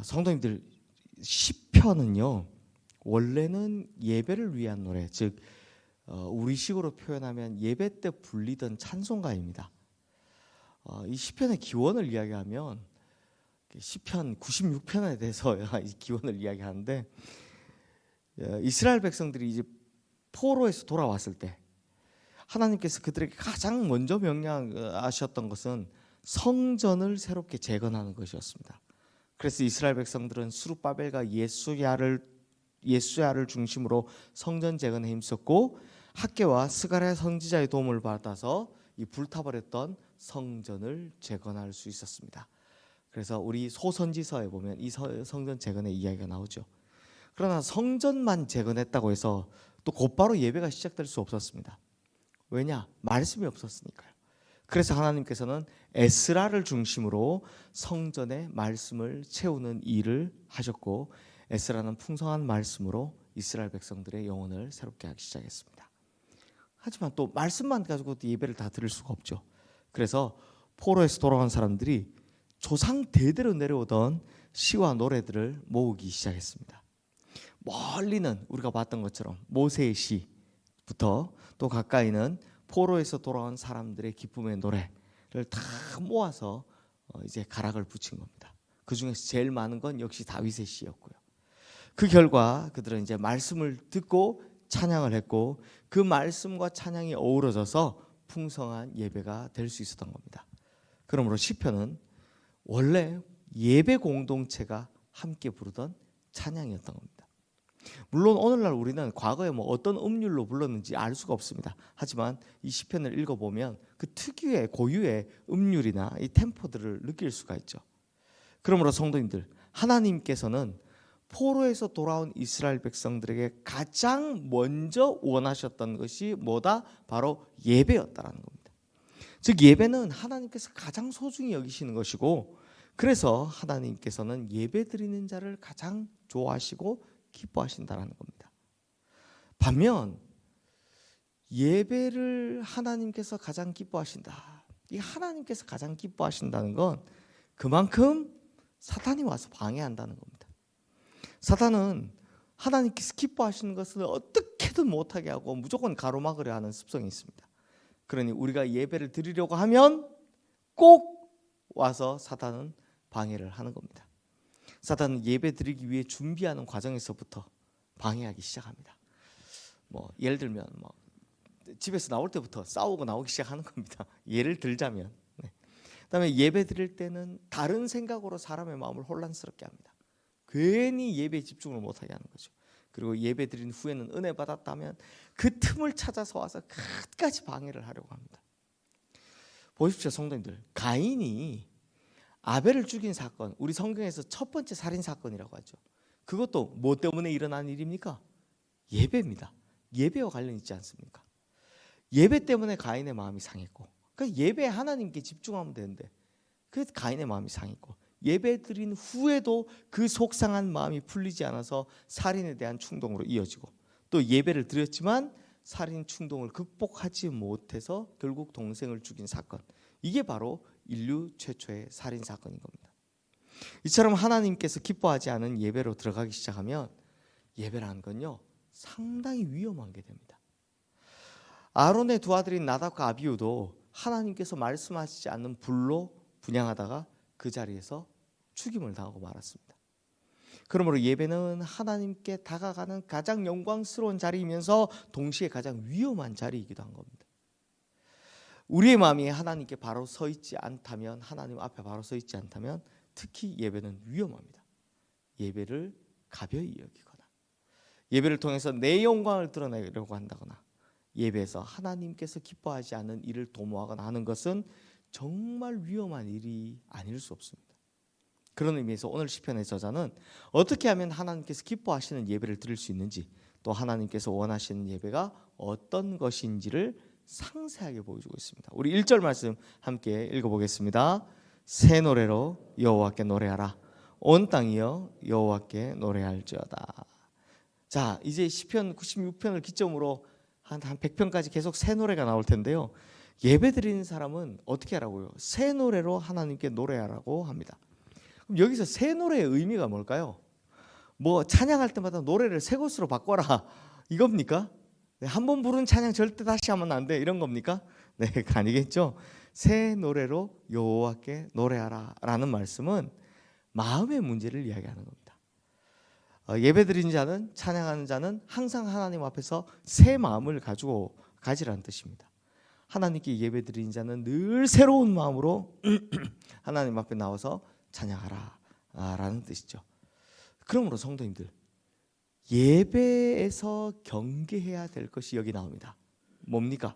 성도님들, 시편은요 원래는 예배를 위한 노래, 즉 우리식으로 표현하면 예배 때 불리던 찬송가입니다. 이 시편의 기원을 이야기하면 시편 96편에 대해서 이 기원을 이야기하는데, 이스라엘 백성들이 이제 포로에서 돌아왔을 때 하나님께서 그들에게 가장 먼저 명령하셨던 것은 성전을 새롭게 재건하는 것이었습니다. 그래서 이스라엘 백성들은 스룹바벨과 예수야를 중심으로 성전 재건에 힘썼고, 학개와 스가랴 선지자의 도움을 받아서 이 불타버렸던 성전을 재건할 수 있었습니다. 그래서 우리 소선지서에 보면 이 성전 재건의 이야기가 나오죠. 그러나 성전만 재건했다고 해서 또 곧바로 예배가 시작될 수 없었습니다. 왜냐? 말씀이 없었으니까요. 그래서 하나님께서는 에스라를 중심으로 성전의 말씀을 채우는 일을 하셨고, 에스라는 풍성한 말씀으로 이스라엘 백성들의 영혼을 새롭게 하기 시작했습니다. 하지만 또 말씀만 가지고 예배를 다 드릴 수가 없죠. 그래서 포로에서 돌아온 사람들이 조상 대대로 내려오던 시와 노래들을 모으기 시작했습니다. 멀리는 우리가 봤던 것처럼 모세의 시부터, 또 가까이는 포로에서 돌아온 사람들의 기쁨의 노래를 다 모아서 이제 가락을 붙인 겁니다. 그 중에서 제일 많은 건 역시 다윗의 시였고요. 그 결과 그들은 이제 말씀을 듣고 찬양을 했고, 그 말씀과 찬양이 어우러져서 풍성한 예배가 될 수 있었던 겁니다. 그러므로 시편은 원래 예배 공동체가 함께 부르던 찬양이었던 겁니다. 물론 오늘날 우리는 과거에 어떤 음률로 불렀는지 알 수가 없습니다. 하지만 이 시편을 읽어보면 그 특유의 고유의 음률이나 이 템포들을 느낄 수가 있죠. 그러므로 성도님들, 하나님께서는 포로에서 돌아온 이스라엘 백성들에게 가장 먼저 원하셨던 것이 뭐다? 바로 예배였다라는 겁니다. 즉 예배는 하나님께서 가장 소중히 여기시는 것이고, 그래서 하나님께서는 예배 드리는 자를 가장 좋아하시고 기뻐하신다라는 겁니다. 반면 예배를 하나님께서 가장 기뻐하신다, 이 하나님께서 가장 기뻐하신다는 건 그만큼 사탄이 와서 방해한다는 겁니다. 사탄은 하나님께서 기뻐하시는 것을 어떻게든 못하게 하고 무조건 가로막으려 하는 습성이 있습니다. 그러니 우리가 예배를 드리려고 하면 꼭 와서 사탄은 방해를 하는 겁니다. 사탄은 예배 드리기 위해 준비하는 과정에서부터 방해하기 시작합니다. 예를 들면 집에서 나올 때부터 싸우고 나오기 시작하는 겁니다. 예를 들자면, 그다음에 예배 드릴 때는 다른 생각으로 사람의 마음을 혼란스럽게 합니다. 괜히 예배에 집중을 못하게 하는 거죠. 그리고 예배 드린 후에는 은혜 받았다면 그 틈을 찾아서 와서 끝까지 방해를 하려고 합니다. 보십시오 성도님들, 가인이 아벨을 죽인 사건, 우리 성경에서 첫 번째 살인 사건이라고 하죠. 그것도 뭐 때문에 일어난 일입니까? 예배입니다. 예배와 관련 있지 않습니까? 예배 때문에 가인의 마음이 상했고, 그 예배에 하나님께 집중하면 되는데 그래서 가인의 마음이 상했고, 예배 드린 후에도 그 속상한 마음이 풀리지 않아서 살인에 대한 충동으로 이어지고, 또 예배를 드렸지만 살인 충동을 극복하지 못해서 결국 동생을 죽인 사건, 이게 바로 인류 최초의 살인 사건인 겁니다. 이처럼 하나님께서 기뻐하지 않은 예배로 들어가기 시작하면 예배라는 건요 상당히 위험한 게 됩니다. 아론의 두 아들인 나답과 아비후도 하나님께서 말씀하시지 않는 불로 분향하다가 그 자리에서 죽임을 당하고 말았습니다. 그러므로 예배는 하나님께 다가가는 가장 영광스러운 자리이면서 동시에 가장 위험한 자리이기도 한 겁니다. 우리의 마음이 하나님께 바로 서 있지 않다면, 하나님 앞에 바로 서 있지 않다면 특히 예배는 위험합니다. 예배를 가벼이 여기거나, 예배를 통해서 내 영광을 드러내려고 한다거나, 예배에서 하나님께서 기뻐하지 않는 일을 도모하거나 하는 것은 정말 위험한 일이 아닐 수 없습니다. 그런 의미에서 오늘 시편의 저자는 어떻게 하면 하나님께서 기뻐하시는 예배를 드릴 수 있는지, 또 하나님께서 원하시는 예배가 어떤 것인지를 상세하게 보여주고 있습니다. 우리 1절 말씀 함께 읽어보겠습니다. 새 노래로 여호와께 노래하라. 온 땅이여 여호와께 노래할지어다. 자, 이제 시편 96편을 기점으로 한 100편까지 계속 새 노래가 나올 텐데요. 예배 드리는 사람은 어떻게 하라고요? 새 노래로 하나님께 노래하라고 합니다. 그럼 여기서 새 노래의 의미가 뭘까요? 뭐 찬양할 때마다 노래를 새 것으로 바꿔라 이겁니까? 네, 한 번 부른 찬양 절대 다시 하면 안 돼 이런 겁니까? 네, 아니겠죠. 새 노래로 여호와께 노래하라 라는 말씀은 마음의 문제를 이야기하는 겁니다. 예배드린 자는, 찬양하는 자는 항상 하나님 앞에서 새 마음을 가지고 가지라는 뜻입니다. 하나님께 예배드린 자는 늘 새로운 마음으로 하나님 앞에 나와서 찬양하라 라는 뜻이죠. 그러므로 성도님들, 예배에서 경계해야 될 것이 여기 나옵니다. 뭡니까?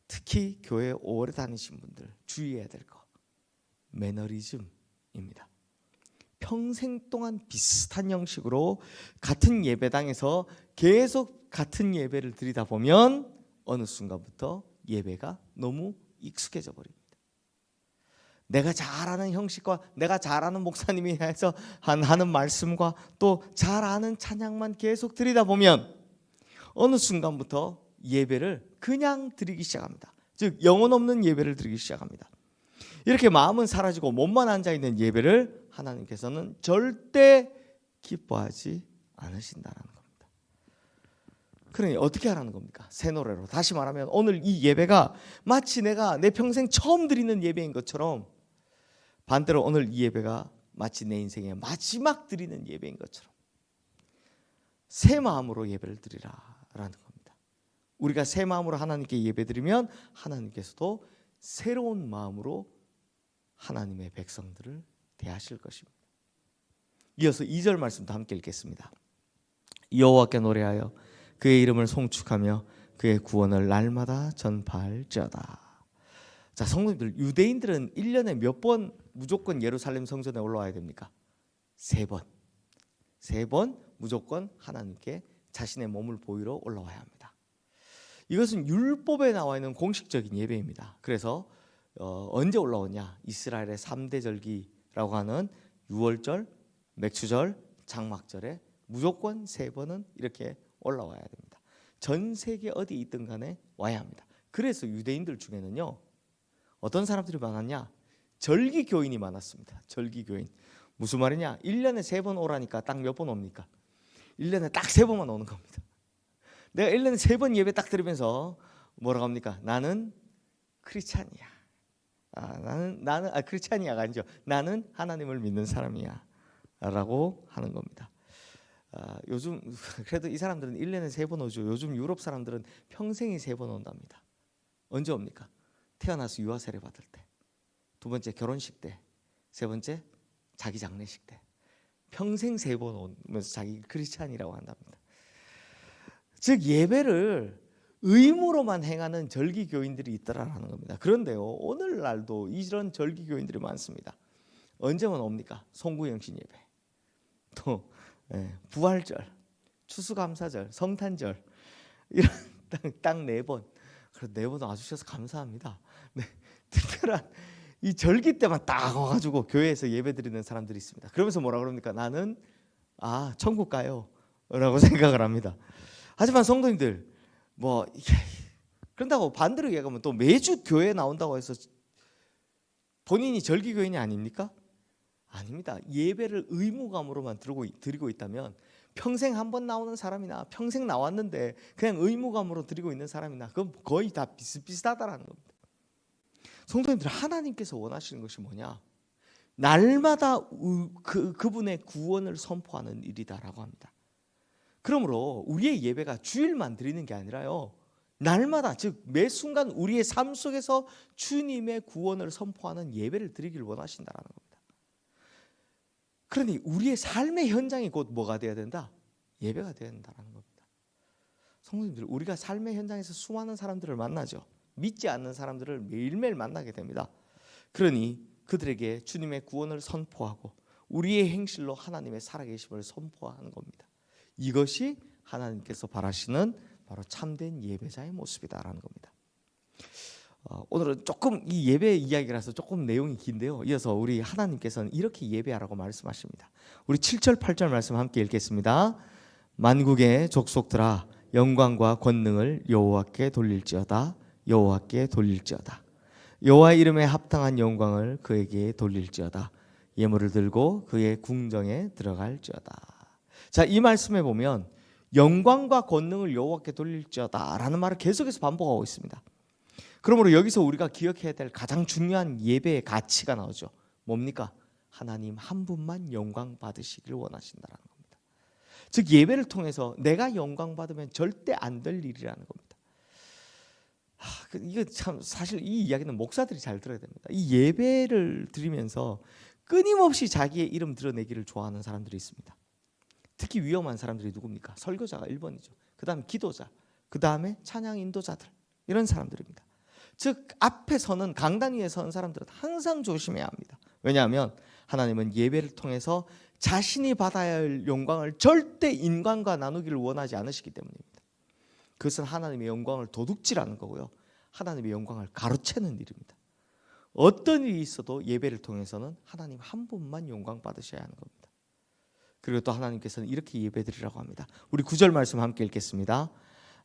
특히 교회 오래 다니신 분들 주의해야 될 것, 매너리즘입니다. 평생 동안 비슷한 형식으로 같은 예배당에서 계속 같은 예배를 드리다 보면 어느 순간부터 예배가 너무 익숙해져 버립니다. 내가 잘 아는 형식과 내가 잘 아는 목사님이 해서 하는 말씀과 또 잘 아는 찬양만 계속 드리다 보면 어느 순간부터 예배를 그냥 드리기 시작합니다. 즉 영혼 없는 예배를 드리기 시작합니다. 이렇게 마음은 사라지고 몸만 앉아있는 예배를 하나님께서는 절대 기뻐하지 않으신다는 겁니다. 그러니 어떻게 하라는 겁니까? 새 노래로. 다시 말하면 오늘 이 예배가 마치 내가 내 평생 처음 드리는 예배인 것처럼, 반대로 오늘 이 예배가 마치 내 인생의 마지막 드리는 예배인 것처럼 새 마음으로 예배를 드리라라는 겁니다. 우리가 새 마음으로 하나님께 예배드리면 하나님께서도 새로운 마음으로 하나님의 백성들을 대하실 것입니다. 이어서 2절 말씀도 함께 읽겠습니다. 여호와께 노래하여 그의 이름을 송축하며 그의 구원을 날마다 전파할지어다. 자, 성도님들, 유대인들은 1년에 몇 번 무조건 예루살렘 성전에 올라와야 됩니까? 3번. 3번 무조건 하나님께 자신의 몸을 보이러 올라와야 합니다. 이것은 율법에 나와 있는 공식적인 예배입니다. 그래서 언제 올라오냐? 이스라엘의 3대 절기라고 하는 유월절, 맥추절, 장막절에 무조건 3번은 이렇게 올라와야 됩니다. 전 세계 어디 있든 간에 와야 합니다. 그래서 유대인들 중에는요, 어떤 사람들이 많았냐? 절기교인이 많았습니다. 절기교인. 무슨 말이냐? 1년에 3번 오라니까 딱 몇 번 옵니까? 1년에 딱 3번만 오는 겁니다. 내가 1년에 3번 예배 딱 들으면서 뭐라고 합니까? 나는 크리스찬이야. 나는 크리스찬이야가 아니죠. 나는 하나님을 믿는 사람이야 라고 하는 겁니다. 요즘 그래도 이 사람들은 1년에 3번 오죠. 요즘 유럽 사람들은 평생에 3번 온답니다. 언제 옵니까? 태어나서 유아 세례 받을 때, 2번째 결혼식 때, 3번째 자기 장례식 때, 평생 3번 오면서 자기 크리스찬이라고 한답니다. 즉 예배를 의무로만 행하는 절기교인들이 있더라라는 겁니다. 그런데요, 오늘날도 이런 절기교인들이 많습니다. 언제만 옵니까? 송구영신 예배, 또 부활절, 추수감사절, 성탄절, 이런 딱 4번. 그래서 4번 와주셔서 감사합니다. 네, 특별한 이 절기 때만 딱 와가지고 교회에서 예배드리는 사람들이 있습니다. 그러면서 뭐라 그럽니까? 나는 천국 가요 라고 생각을 합니다. 하지만 성도님들, 그런다고 반대로 얘기하면 또 매주 교회에 나온다고 해서 본인이 절기교인이 아닙니까? 아닙니다. 예배를 의무감으로만 드리고 있다면 평생 한 번 나오는 사람이나 평생 나왔는데 그냥 의무감으로 드리고 있는 사람이나 그건 거의 다 비슷비슷하다라는 겁니다. 성도님들, 하나님께서 원하시는 것이 뭐냐? 날마다 그분의 구원을 선포하는 일이다라고 합니다. 그러므로 우리의 예배가 주일만 드리는 게 아니라요, 날마다, 즉 매 순간 우리의 삶 속에서 주님의 구원을 선포하는 예배를 드리길 원하신다라는 겁니다. 그러니 우리의 삶의 현장이 곧 뭐가 되어야 된다? 예배가 되어야 된다는 겁니다. 성도님들, 우리가 삶의 현장에서 수많은 사람들을 만나죠. 믿지 않는 사람들을 매일매일 만나게 됩니다. 그러니 그들에게 주님의 구원을 선포하고 우리의 행실로 하나님의 살아계심을 선포하는 겁니다. 이것이 하나님께서 바라시는 바로 참된 예배자의 모습이다라는 겁니다. 오늘은 조금 이 예배 이야기라서 조금 내용이 긴데요, 이어서 우리 하나님께서는 이렇게 예배하라고 말씀하십니다. 우리 7절 8절 말씀 함께 읽겠습니다. 만국의 족속들아, 영광과 권능을 여호와께 돌릴지어다. 여호와께 돌릴지어다. 여호와의 이름에 합당한 영광을 그에게 돌릴지어다. 예물을 들고 그의 궁정에 들어갈지어다. 자, 이 말씀에 보면 영광과 권능을 여호와께 돌릴지어다라는 말을 계속해서 반복하고 있습니다. 그러므로 여기서 우리가 기억해야 될 가장 중요한 예배의 가치가 나오죠. 뭡니까? 하나님 한 분만 영광 받으시기를 원하신다는 겁니다. 즉 예배를 통해서 내가 영광 받으면 절대 안 될 일이라는 겁니다. 이거 참 사실 이 이야기는 목사들이 잘 들어야 됩니다. 이 예배를 드리면서 끊임없이 자기의 이름 드러내기를 좋아하는 사람들이 있습니다. 특히 위험한 사람들이 누굽니까? 설교자가 1번이죠. 그 다음에 기도자, 그 다음에 찬양 인도자들, 이런 사람들입니다. 즉 앞에 서는, 강단 위에 서는 사람들은 항상 조심해야 합니다. 왜냐하면 하나님은 예배를 통해서 자신이 받아야 할 영광을 절대 인간과 나누기를 원하지 않으시기 때문입니다. 그것은 하나님의 영광을 도둑질하는 거고요, 하나님의 영광을 가로채는 일입니다. 어떤 일이 있어도 예배를 통해서는 하나님 한 분만 영광 받으셔야 하는 겁니다. 그리고 또 하나님께서는 이렇게 예배드리라고 합니다. 우리 9절 말씀 함께 읽겠습니다.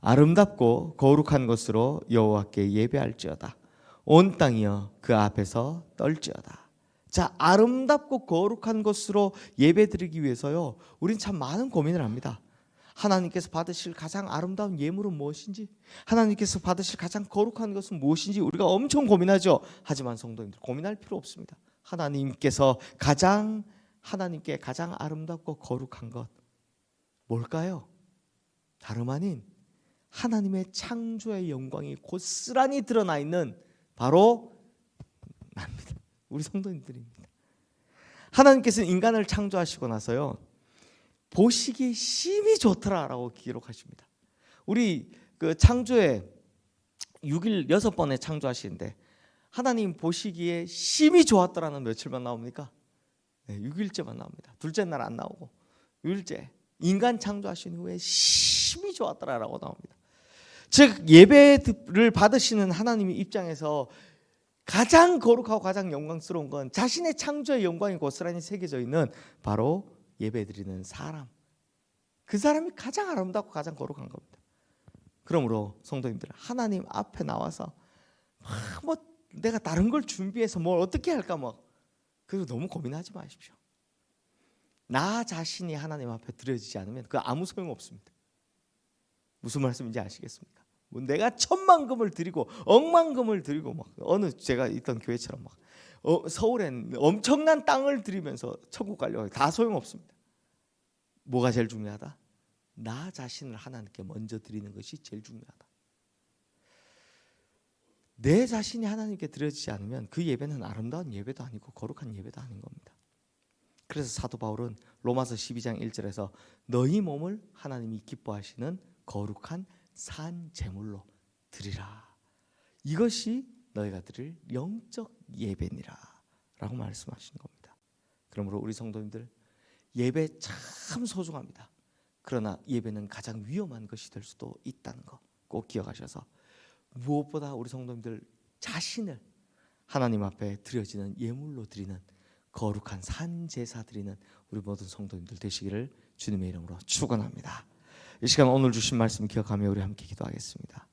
아름답고 거룩한 것으로 여호와께 예배할지어다. 온 땅이여 그 앞에서 떨지어다. 자, 아름답고 거룩한 것으로 예배드리기 위해서요, 우린 참 많은 고민을 합니다. 하나님께서 받으실 가장 아름다운 예물은 무엇인지, 하나님께서 받으실 가장 거룩한 것은 무엇인지 우리가 엄청 고민하죠. 하지만 성도님들, 고민할 필요 없습니다. 하나님께 가장 아름답고 거룩한 것 뭘까요? 다름 아닌 하나님의 창조의 영광이 고스란히 드러나 있는 바로 납니다. 우리 성도님들입니다. 하나님께서는 인간을 창조하시고 나서요, 보시기에 심히 좋더라라고 기록하십니다. 우리 그 창조에 6일 6번에 창조하시는데 하나님 보시기에 심히 좋았더라는 며칠만 나옵니까? 네, 6일째만 나옵니다. 둘째 날 안 나오고 6일째 인간 창조하신 후에 심히 좋았더라라고 나옵니다. 즉 예배를 받으시는 하나님의 입장에서 가장 거룩하고 가장 영광스러운 건 자신의 창조의 영광이 고스란히 새겨져 있는 바로 예배드리는 사람, 그 사람이 가장 아름답고 가장 거룩한 겁니다. 그러므로 성도님들, 하나님 앞에 나와서 뭐 내가 다른 걸 준비해서 뭘 어떻게 할까 그리고 너무 고민하지 마십시오. 나 자신이 하나님 앞에 드려지지 않으면 그 아무 소용 없습니다. 무슨 말씀인지 아시겠습니까? 뭐 내가 천만금을 드리고 억만금을 드리고 어느 제가 있던 교회처럼 서울엔 엄청난 땅을 드리면서 천국 가려고 다 소용없습니다. 뭐가 제일 중요하다? 나 자신을 하나님께 먼저 드리는 것이 제일 중요하다. 내 자신이 하나님께 드려지지 않으면 그 예배는 아름다운 예배도 아니고 거룩한 예배도 아닌 겁니다. 그래서 사도 바울은 로마서 12장 1절에서 너희 몸을 하나님이 기뻐하시는 거룩한 산 제물로 드리라. 이것이 너희가 드릴 영적 예배니라 라고 말씀하시는 겁니다. 그러므로 우리 성도님들, 예배 참 소중합니다. 그러나 예배는 가장 위험한 것이 될 수도 있다는 거 꼭 기억하셔서 무엇보다 우리 성도님들 자신을 하나님 앞에 드려지는 예물로 드리는 거룩한 산 제사 드리는 우리 모든 성도님들 되시기를 주님의 이름으로 축원합니다. 이 시간 오늘 주신 말씀 기억하며 우리 함께 기도하겠습니다.